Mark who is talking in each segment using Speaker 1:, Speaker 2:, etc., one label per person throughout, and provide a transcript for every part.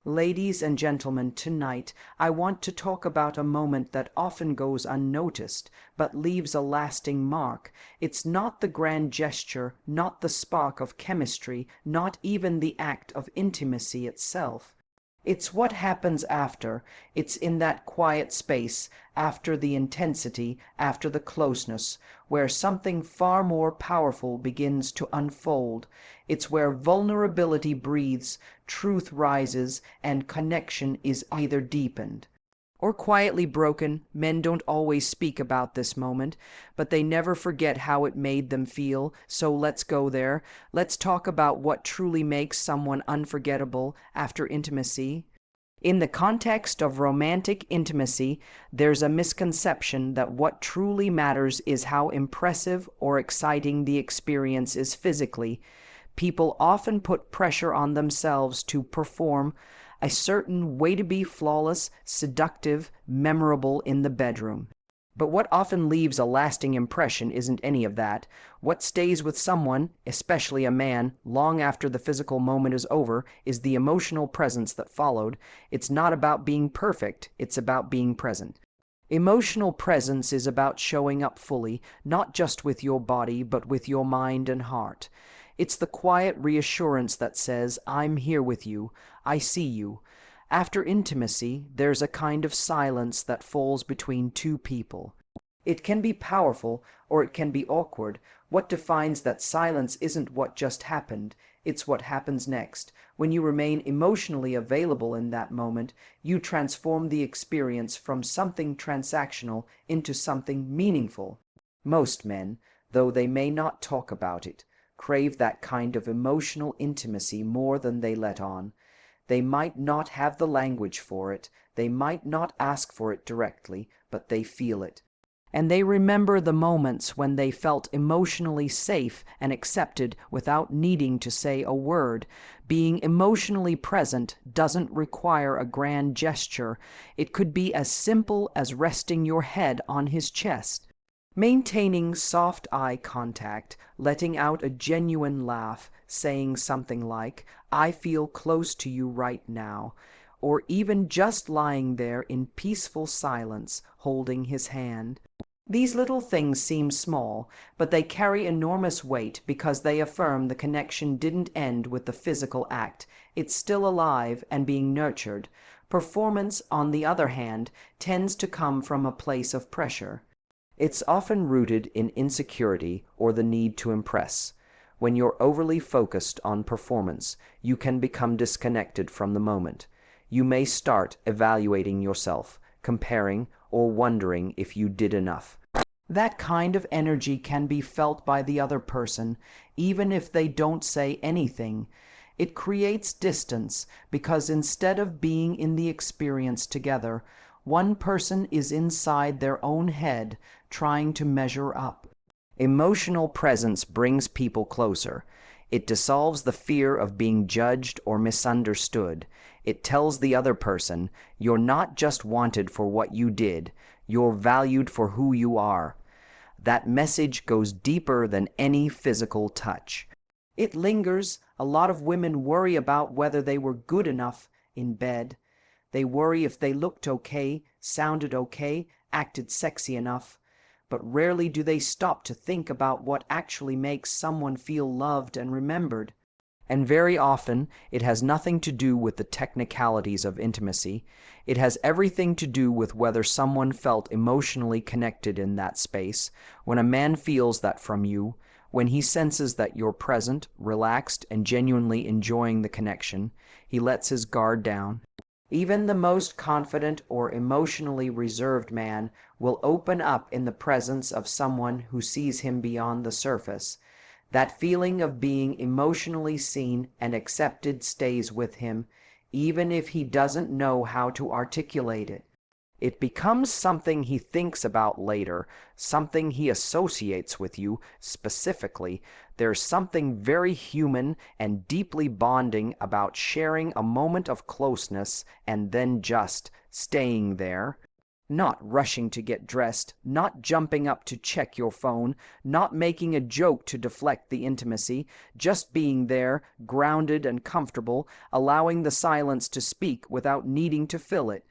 Speaker 1: Ladies and gentlemen, tonight I want to talk about a moment that often goes unnoticed, but leaves a lasting mark. It's not the grand gesture, not the spark of chemistry, not even the act of intimacy itself. It's what happens after. It's in that quiet space, after the intensity, after the closeness, where something far more powerful begins to unfold. It's where vulnerability breathes, truth rises, and connection is either deepened or quietly broken. Men don't always speak about this moment, but they never forget how it made them feel. So let's go there. Let's talk about what truly makes someone unforgettable after intimacy. In the context of romantic intimacy, there's a misconception that what truly matters is how impressive or exciting the experience is physically. People often put pressure on themselves to perform a certain way to be flawless, seductive, memorable in the bedroom. But what often leaves a lasting impression isn't any of that. What stays with someone, especially a man, long after the physical moment is over, is the emotional presence that followed. It's not about being perfect, it's about being present. Emotional presence is about showing up fully, not just with your body, but with your mind and heart. It's the quiet reassurance that says, I'm here with you, I see you. After intimacy, there's a kind of silence that falls between two people. It can be powerful, or it can be awkward. What defines that silence isn't what just happened, it's what happens next. When you remain emotionally available in that moment, you transform the experience from something transactional into something meaningful. Most men, though they may not talk about it, crave that kind of emotional intimacy more than they let on. They might not have the language for it, they might not ask for it directly, but they feel it. And they remember the moments when they felt emotionally safe and accepted without needing to say a word. Being emotionally present doesn't require a grand gesture. It could be as simple as resting your head on his chest. Maintaining soft eye contact, letting out a genuine laugh, saying something like, I feel close to you right now, or even just lying there in peaceful silence, holding his hand. These little things seem small, but they carry enormous weight because they affirm the connection didn't end with the physical act. It's still alive and being nurtured. Performance, on the other hand, tends to come from a place of pressure. It's often rooted in insecurity or the need to impress. When you're overly focused on performance, you can become disconnected from the moment. You may start evaluating yourself, comparing, or wondering if you did enough. That kind of energy can be felt by the other person, even if they don't say anything. It creates distance because instead of being in the experience together, one person is inside their own head, trying to measure up. Emotional presence brings people closer. It dissolves the fear of being judged or misunderstood. It tells the other person, you're not just wanted for what you did, you're valued for who you are. That message goes deeper than any physical touch. It lingers. A lot of women worry about whether they were good enough in bed. They worry if they looked okay, sounded okay, acted sexy enough. But rarely do they stop to think about what actually makes someone feel loved and remembered. And very often, it has nothing to do with the technicalities of intimacy. It has everything to do with whether someone felt emotionally connected in that space. When a man feels that from you, when he senses that you're present, relaxed, and genuinely enjoying the connection, he lets his guard down. Even the most confident or emotionally reserved man will open up in the presence of someone who sees him beyond the surface. That feeling of being emotionally seen and accepted stays with him, even if he doesn't know how to articulate it. It becomes something he thinks about later, something he associates with you specifically. There's something very human and deeply bonding about sharing a moment of closeness and then just staying there. Not rushing to get dressed, not jumping up to check your phone, not making a joke to deflect the intimacy, just being there, grounded and comfortable, allowing the silence to speak without needing to fill it.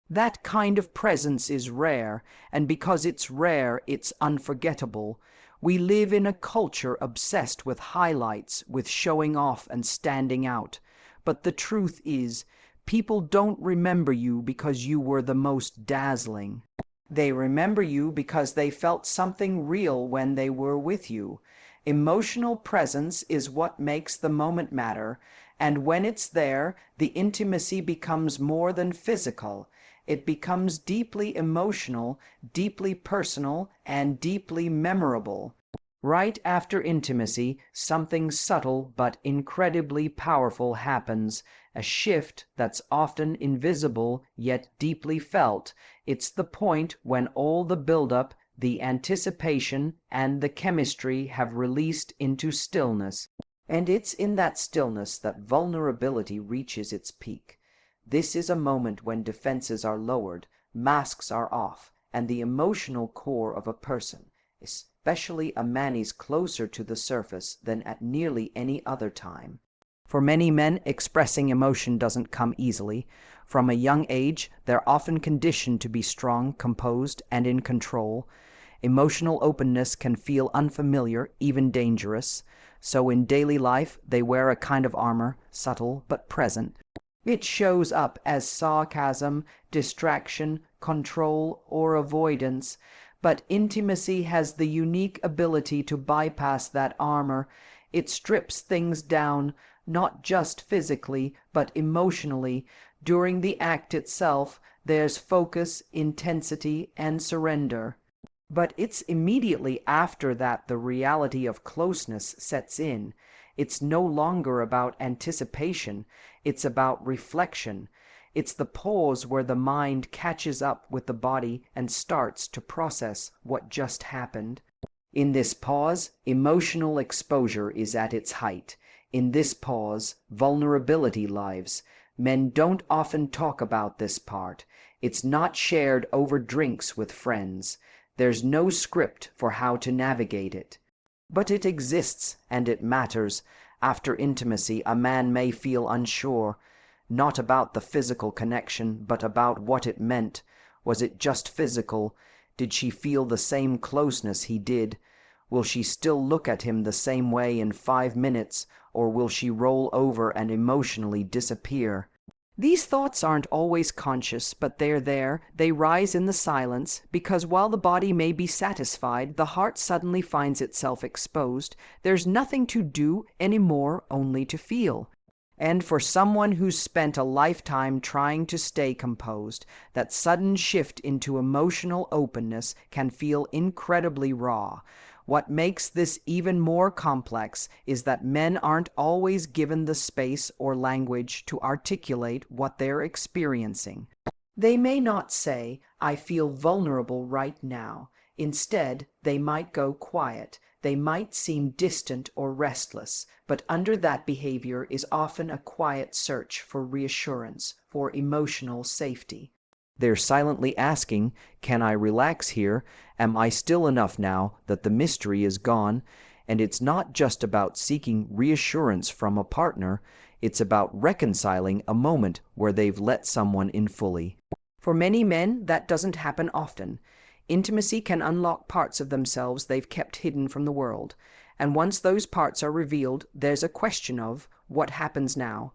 Speaker 1: That kind of presence is rare, and because it's rare, it's unforgettable. We live in a culture obsessed with highlights, with showing off and standing out. But the truth is, people don't remember you because you were the most dazzling. They remember you because they felt something real when they were with you. Emotional presence is what makes the moment matter, and when it's there, the intimacy becomes more than physical. It becomes deeply emotional, deeply personal, and deeply memorable. Right after intimacy, something subtle but incredibly powerful happens, a shift that's often invisible yet deeply felt. It's the point when all the buildup, the anticipation, and the chemistry have released into stillness. And it's in that stillness that vulnerability reaches its peak. This is a moment when defenses are lowered, masks are off, and the emotional core of a person, especially a man, is closer to the surface than at nearly any other time. For many men, expressing emotion doesn't come easily. From a young age, they're often conditioned to be strong, composed, and in control. Emotional openness can feel unfamiliar, even dangerous. So in daily life, they wear a kind of armor, subtle but present. It shows up as sarcasm, distraction, control, or avoidance. But intimacy has the unique ability to bypass that armor. It strips things down, not just physically, but emotionally. During the act itself, there's focus, intensity, and surrender. But it's immediately after that the reality of closeness sets in. It's no longer about anticipation, it's about reflection. It's the pause where the mind catches up with the body and starts to process what just happened. In this pause, emotional exposure is at its height. In this pause, vulnerability lives. Men don't often talk about this part. It's not shared over drinks with friends. There's no script for how to navigate it. But it exists, and it matters. After intimacy, a man may feel unsure, not about the physical connection, but about what it meant. Was it just physical? Did she feel the same closeness he did? Will she still look at him the same way in 5 minutes, or will she roll over and emotionally disappear? These thoughts aren't always conscious, but they're there. They rise in the silence, because while the body may be satisfied, the heart suddenly finds itself exposed. There's nothing to do anymore, only to feel. And for someone who's spent a lifetime trying to stay composed, that sudden shift into emotional openness can feel incredibly raw. What makes this even more complex is that men aren't always given the space or language to articulate what they're experiencing. They may not say, "I feel vulnerable right now." Instead, they might go quiet. They might seem distant or restless, but under that behavior is often a quiet search for reassurance, for emotional safety. They're silently asking, "Can I relax here? Am I still enough now that the mystery is gone?" And it's not just about seeking reassurance from a partner, it's about reconciling a moment where they've let someone in fully. For many men, that doesn't happen often. Intimacy can unlock parts of themselves they've kept hidden from the world. And once those parts are revealed, there's a question of what happens now.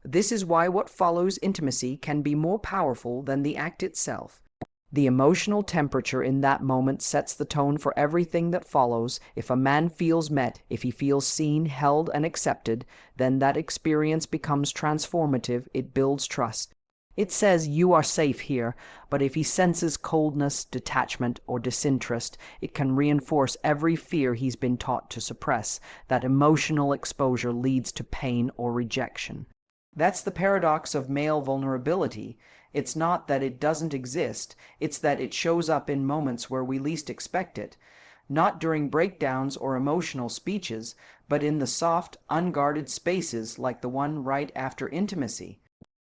Speaker 1: This is why what follows intimacy can be more powerful than the act itself. The emotional temperature in that moment sets the tone for everything that follows. If a man feels met, if he feels seen, held, and accepted, then that experience becomes transformative. It builds trust. It says, "You are safe here," but if he senses coldness, detachment, or disinterest, it can reinforce every fear he's been taught to suppress. That emotional exposure leads to pain or rejection. That's the paradox of male vulnerability. It's not that it doesn't exist, it's that it shows up in moments where we least expect it. Not during breakdowns or emotional speeches, but in the soft, unguarded spaces like the one right after intimacy.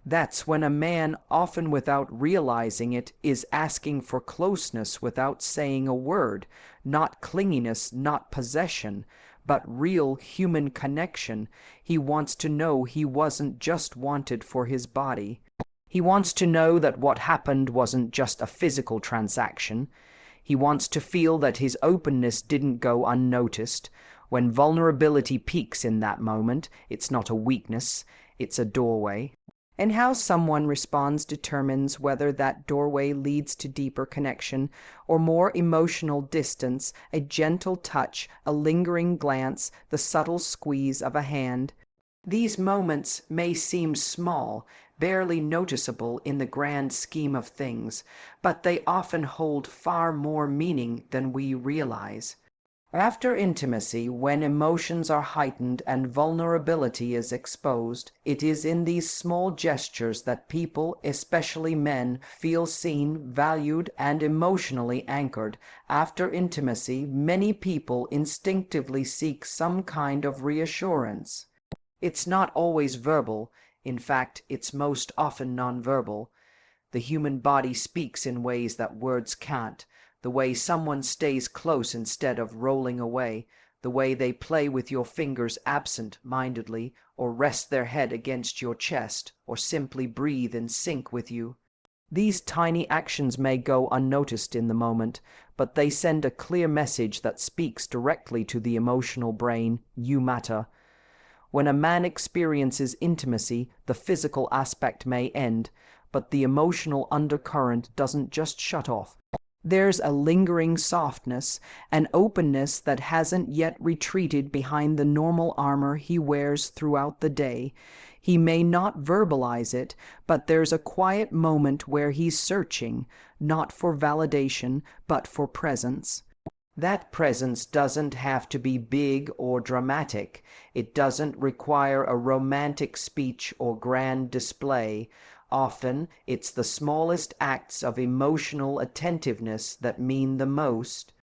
Speaker 1: That's when a man, often without realizing it, is asking for closeness without saying a word, not clinginess, not possession, but real human connection. He wants to know he wasn't just wanted for his body. He wants to know that what happened wasn't just a physical transaction. He wants to feel that his openness didn't go unnoticed. When vulnerability peaks in that moment, it's not a weakness, it's a doorway. And how someone responds determines whether that doorway leads to deeper connection or more emotional distance, a gentle touch, a lingering glance, the subtle squeeze of a hand. These moments may seem small, barely noticeable in the grand scheme of things, but they often hold far more meaning than we realize. After intimacy, when emotions are heightened and vulnerability is exposed, it is in these small gestures that people, especially men, feel seen, valued, and emotionally anchored. After intimacy, many people instinctively seek some kind of reassurance. It's not always verbal. In fact, it's most often nonverbal. The human body speaks in ways that words can't. The way someone stays close instead of rolling away, the way they play with your fingers absent-mindedly, or rest their head against your chest, or simply breathe in sync with you. These tiny actions may go unnoticed in the moment, but they send a clear message that speaks directly to the emotional brain. You matter. When a man experiences intimacy, the physical aspect may end, but the emotional undercurrent doesn't just shut off. There's a lingering softness, an openness that hasn't yet retreated behind the normal armor he wears throughout the day. He may not verbalize it, but there's a quiet moment where he's searching, not for validation, but for presence. That presence doesn't have to be big or dramatic. It doesn't require a romantic speech or grand display. Often, it's the smallest acts of emotional attentiveness that mean the most.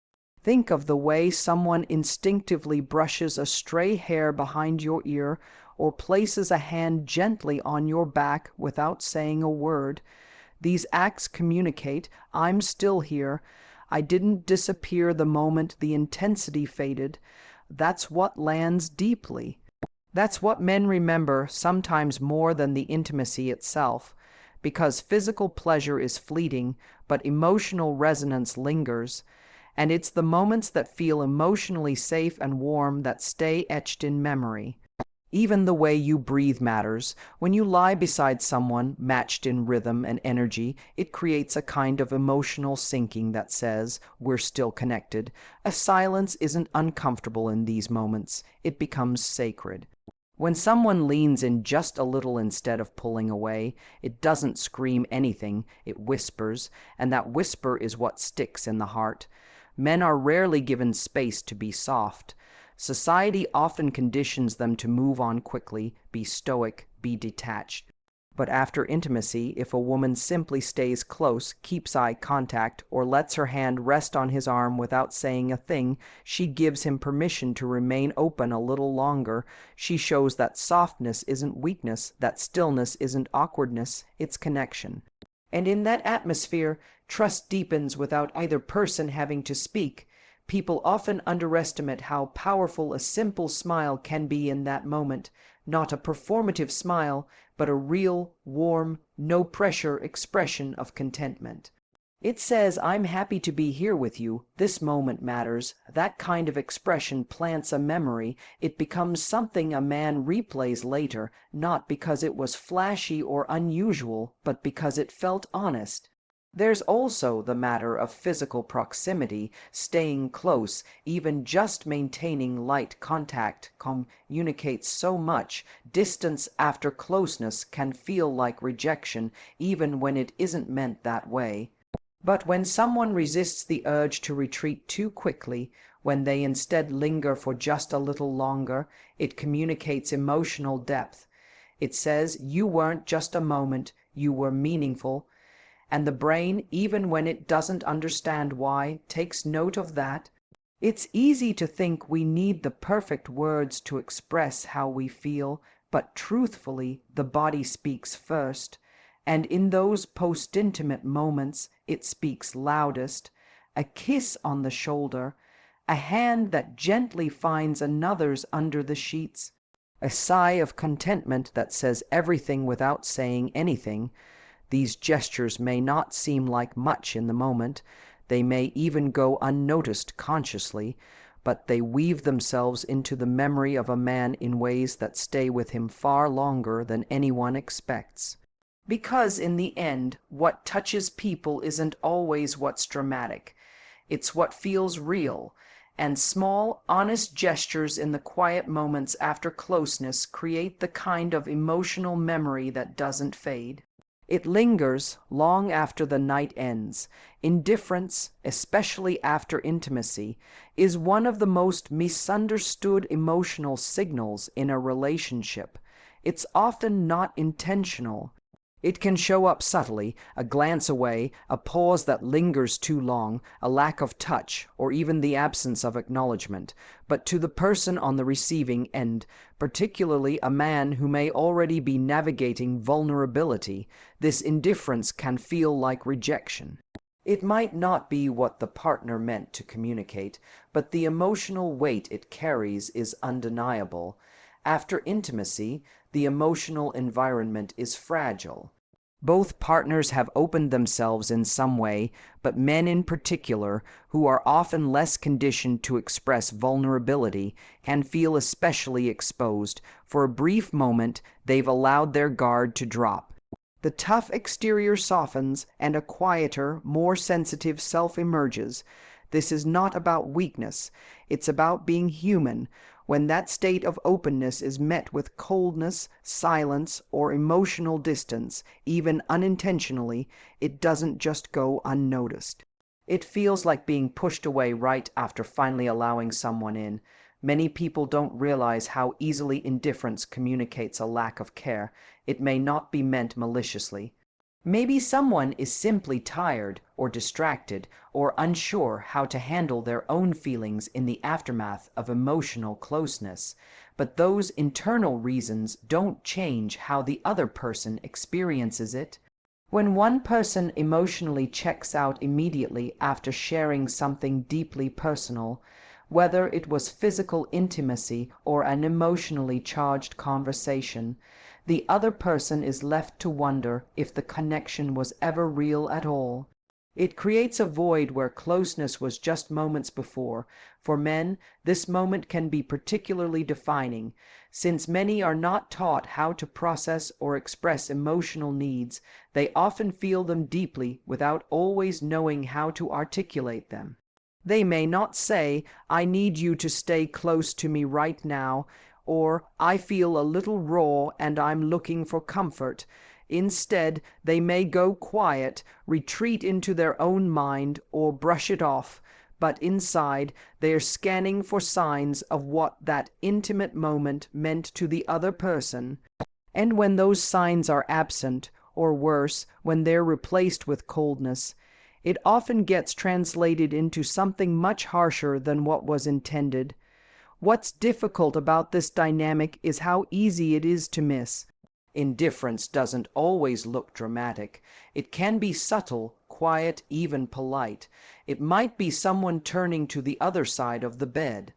Speaker 1: Think of the way someone instinctively brushes a stray hair behind your ear or places a hand gently on your back without saying a word. These acts communicate, I'm still here. I didn't disappear the moment the intensity faded. That's what lands deeply. That's what men remember, sometimes more than the intimacy itself, because physical pleasure is fleeting, but emotional resonance lingers, and it's the moments that feel emotionally safe and warm that stay etched in memory. Even the way you breathe matters. When you lie beside someone, matched in rhythm and energy, it creates a kind of emotional sinking that says, we're still connected. A silence isn't uncomfortable in these moments. It becomes sacred. When someone leans in just a little instead of pulling away, it doesn't scream anything, it whispers, and that whisper is what sticks in the heart. Men are rarely given space to be soft. Society often conditions them to move on quickly, be stoic, be detached. But after intimacy, if a woman simply stays close, keeps eye contact, or lets her hand rest on his arm without saying a thing, she gives him permission to remain open a little longer. She shows that softness isn't weakness, that stillness isn't awkwardness, it's connection. And in that atmosphere, trust deepens without either person having to speak. People often underestimate how powerful a simple smile can be in that moment. Not a performative smile, but a real, warm, no-pressure expression of contentment. It says, I'm happy to be here with you. This moment matters. That kind of expression plants a memory. It becomes something a man replays later, not because it was flashy or unusual, but because it felt honest. There's also the matter of physical proximity, staying close, even just maintaining light contact communicates so much. Distance after closeness can feel like rejection, even when it isn't meant that way. But when someone resists the urge to retreat too quickly, when they instead linger for just a little longer, it communicates emotional depth. It says, you weren't just a moment, you were meaningful. And the brain, even when it doesn't understand why, takes note of that. It's easy to think we need the perfect words to express how we feel, but truthfully, the body speaks first, and in those post-intimate moments it speaks loudest. A kiss on the shoulder, a hand that gently finds another's under the sheets, a sigh of contentment that says everything without saying anything. These gestures may not seem like much in the moment, they may even go unnoticed consciously, but they weave themselves into the memory of a man in ways that stay with him far longer than anyone expects. Because in the end, what touches people isn't always what's dramatic. It's what feels real, and small, honest gestures in the quiet moments after closeness create the kind of emotional memory that doesn't fade. It lingers long after the night ends. Indifference, especially after intimacy, is one of the most misunderstood emotional signals in a relationship. It's often not intentional. It can show up subtly, a glance away, a pause that lingers too long, a lack of touch, or even the absence of acknowledgement. But to the person on the receiving end, particularly a man who may already be navigating vulnerability, this indifference can feel like rejection. It might not be what the partner meant to communicate, but the emotional weight it carries is undeniable. After intimacy, the emotional environment is fragile. Both partners have opened themselves in some way, but men in particular, who are often less conditioned to express vulnerability, can feel especially exposed. For a brief moment, they've allowed their guard to drop. The tough exterior softens, and a quieter, more sensitive self emerges. This is not about weakness, it's about being human. When that state of openness is met with coldness, silence, or emotional distance, even unintentionally, it doesn't just go unnoticed. It feels like being pushed away right after finally allowing someone in. Many people don't realize how easily indifference communicates a lack of care. It may not be meant maliciously. Maybe someone is simply tired or distracted or unsure how to handle their own feelings in the aftermath of emotional closeness, but those internal reasons don't change how the other person experiences it. When one person emotionally checks out immediately after sharing something deeply personal, whether it was physical intimacy or an emotionally charged conversation, the other person is left to wonder if the connection was ever real at all. It creates a void where closeness was just moments before. For men, this moment can be particularly defining. Since many are not taught how to process or express emotional needs, they often feel them deeply without always knowing how to articulate them. They may not say, "I need you to stay close to me right now," or "I feel a little raw and I'm looking for comfort." Instead, they may go quiet, retreat into their own mind, or brush it off, but inside, they are scanning for signs of what that intimate moment meant to the other person. And when those signs are absent, or worse, when they're replaced with coldness, it often gets translated into something much harsher than what was intended. What's difficult about this dynamic is how easy it is to miss. Indifference doesn't always look dramatic. It can be subtle, quiet, even polite. It might be someone turning to the other side of the bed.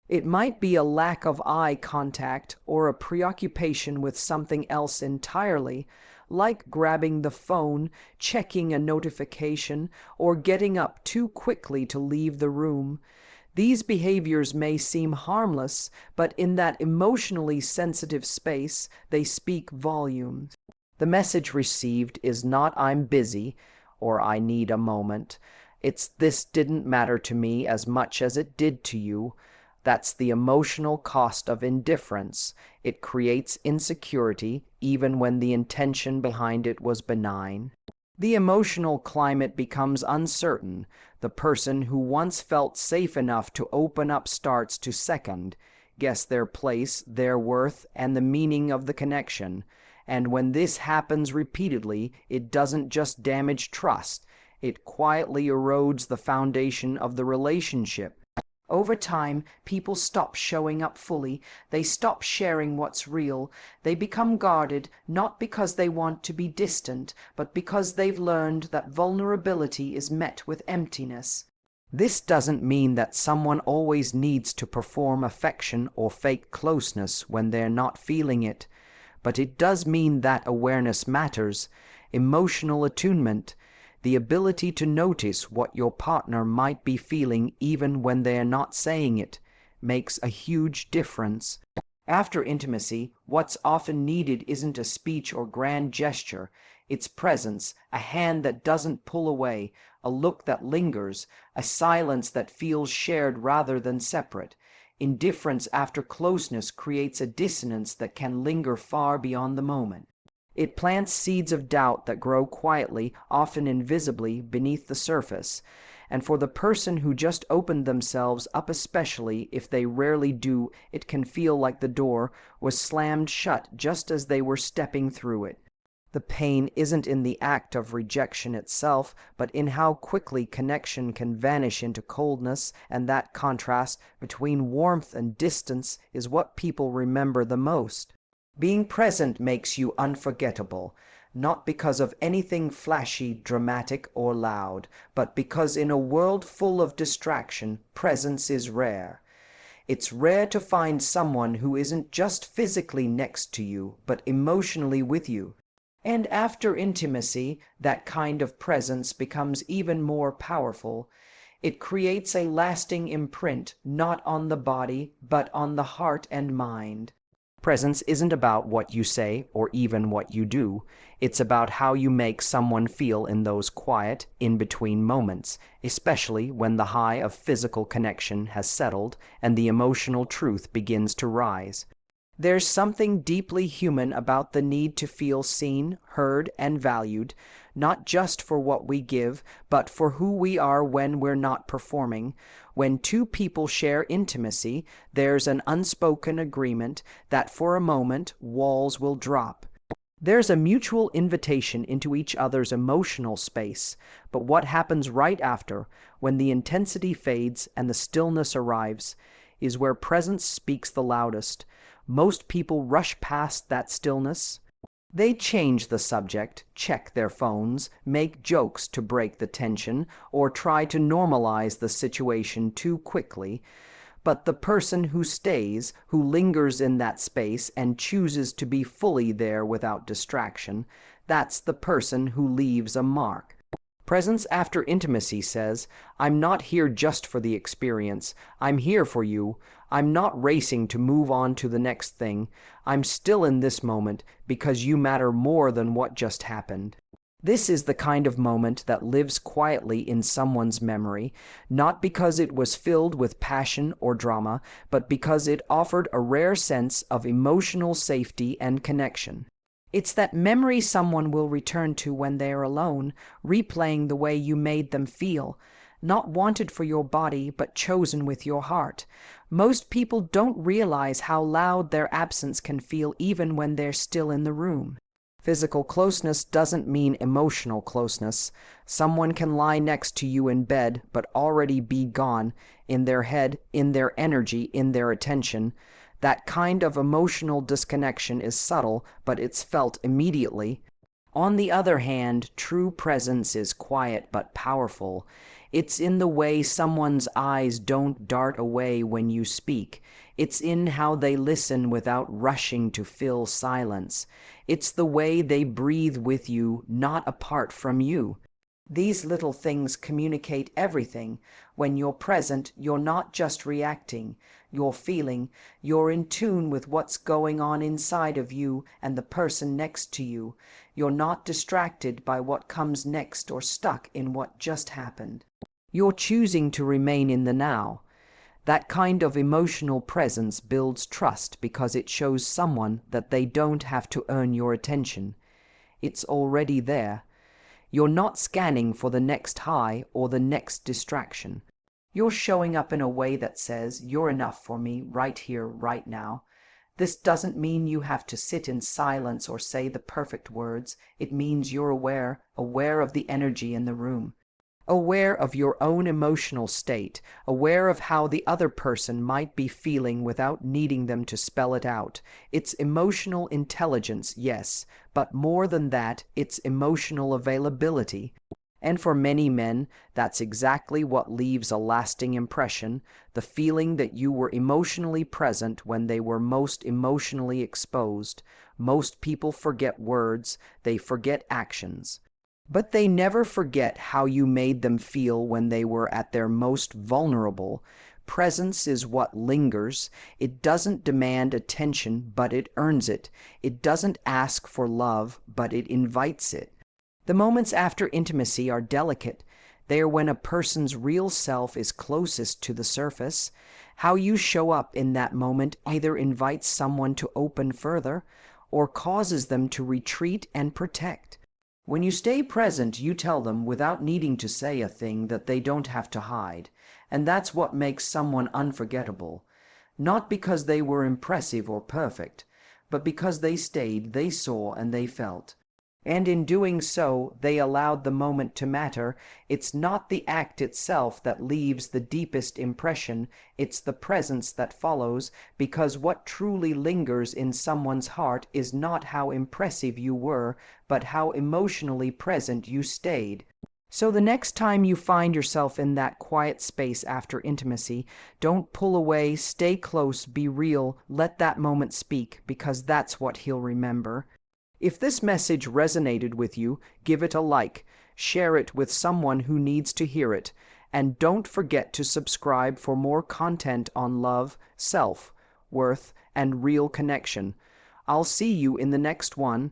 Speaker 1: It might be a lack of eye contact or a preoccupation with something else entirely, like grabbing the phone, checking a notification, or getting up too quickly to leave the room. These behaviors may seem harmless, but in that emotionally sensitive space, they speak volumes. The message received is not "I'm busy" or "I need a moment." It's "this didn't matter to me as much as it did to you." That's the emotional cost of indifference. It creates insecurity, even when the intention behind it was benign. The emotional climate becomes uncertain. The person who once felt safe enough to open up starts to second, guess their place, their worth, and the meaning of the connection. And when this happens repeatedly, it doesn't just damage trust, it quietly erodes the foundation of the relationship. Over time, people stop showing up fully, they stop sharing what's real, they become guarded, not because they want to be distant, but because they've learned that vulnerability is met with emptiness. This doesn't mean that someone always needs to perform affection or fake closeness when they're not feeling it, but it does mean that awareness matters, emotional attunement, the ability to notice what your partner might be feeling even when they're not saying it, makes a huge difference. After intimacy, what's often needed isn't a speech or grand gesture, it's presence, a hand that doesn't pull away, a look that lingers, a silence that feels shared rather than separate. Indifference after closeness creates a dissonance that can linger far beyond the moment. It plants seeds of doubt that grow quietly, often invisibly, beneath the surface. And for the person who just opened themselves up, especially if they rarely do, it can feel like the door was slammed shut just as they were stepping through it. The pain isn't in the act of rejection itself, but in how quickly connection can vanish into coldness, and that contrast between warmth and distance is what people remember the most. Being present makes you unforgettable, not because of anything flashy, dramatic, or loud, but because in a world full of distraction, presence is rare. It's rare to find someone who isn't just physically next to you, but emotionally with you. And after intimacy, that kind of presence becomes even more powerful. It creates a lasting imprint, not on the body, but on the heart and mind. Presence isn't about what you say or even what you do. It's about how you make someone feel in those quiet, in-between moments, especially when the high of physical connection has settled and the emotional truth begins to rise. There's something deeply human about the need to feel seen, heard, and valued, not just for what we give, but for who we are when we're not performing. When two people share intimacy, there's an unspoken agreement that for a moment walls will drop. There's a mutual invitation into each other's emotional space, but what happens right after, when the intensity fades and the stillness arrives, is where presence speaks the loudest. Most people rush past that stillness. They change the subject, check their phones, make jokes to break the tension, or try to normalize the situation too quickly. But the person who stays, who lingers in that space and chooses to be fully there without distraction, that's the person who leaves a mark. Presence after intimacy says, I'm not here just for the experience. I'm here for you. I'm not racing to move on to the next thing. I'm still in this moment because you matter more than what just happened. This is the kind of moment that lives quietly in someone's memory, not because it was filled with passion or drama, but because it offered a rare sense of emotional safety and connection. It's that memory someone will return to when they're alone, replaying the way you made them feel, not wanted for your body, but chosen with your heart. Most people don't realize how loud their absence can feel even when they're still in the room. Physical closeness doesn't mean emotional closeness. Someone can lie next to you in bed, but already be gone, in their head, in their energy, in their attention. That kind of emotional disconnection is subtle, but it's felt immediately. On the other hand, true presence is quiet but powerful. It's in the way someone's eyes don't dart away when you speak. It's in how they listen without rushing to fill silence. It's the way they breathe with you, not apart from you. These little things communicate everything. When you're present, you're not just reacting, you're feeling, you're in tune with what's going on inside of you and the person next to you. You're not distracted by what comes next or stuck in what just happened. You're choosing to remain in the now. That kind of emotional presence builds trust because it shows someone that they don't have to earn your attention. It's already there. You're not scanning for the next high or the next distraction. You're showing up in a way that says, you're enough for me right here, right now. This doesn't mean you have to sit in silence or say the perfect words. It means you're aware of the energy in the room. Aware of your own emotional state, aware of how the other person might be feeling without needing them to spell it out. It's emotional intelligence, yes, but more than that, it's emotional availability. And for many men, that's exactly what leaves a lasting impression, the feeling that you were emotionally present when they were most emotionally exposed. Most people forget words, they forget actions. But they never forget how you made them feel when they were at their most vulnerable. Presence is what lingers. It doesn't demand attention, but it earns it. It doesn't ask for love, but it invites it. The moments after intimacy are delicate. They are when a person's real self is closest to the surface. How you show up in that moment either invites someone to open further or causes them to retreat and protect. When you stay present, you tell them without needing to say a thing that they don't have to hide. And that's what makes someone unforgettable. Not because they were impressive or perfect, but because they stayed, they saw, and they felt. And in doing so, they allowed the moment to matter. It's not the act itself that leaves the deepest impression, it's the presence that follows, because what truly lingers in someone's heart is not how impressive you were, but how emotionally present you stayed. So the next time you find yourself in that quiet space after intimacy, don't pull away, stay close, be real, let that moment speak, because that's what he'll remember. If this message resonated with you, give it a like, share it with someone who needs to hear it, and don't forget to subscribe for more content on love, self, worth, and real connection. I'll see you in the next one.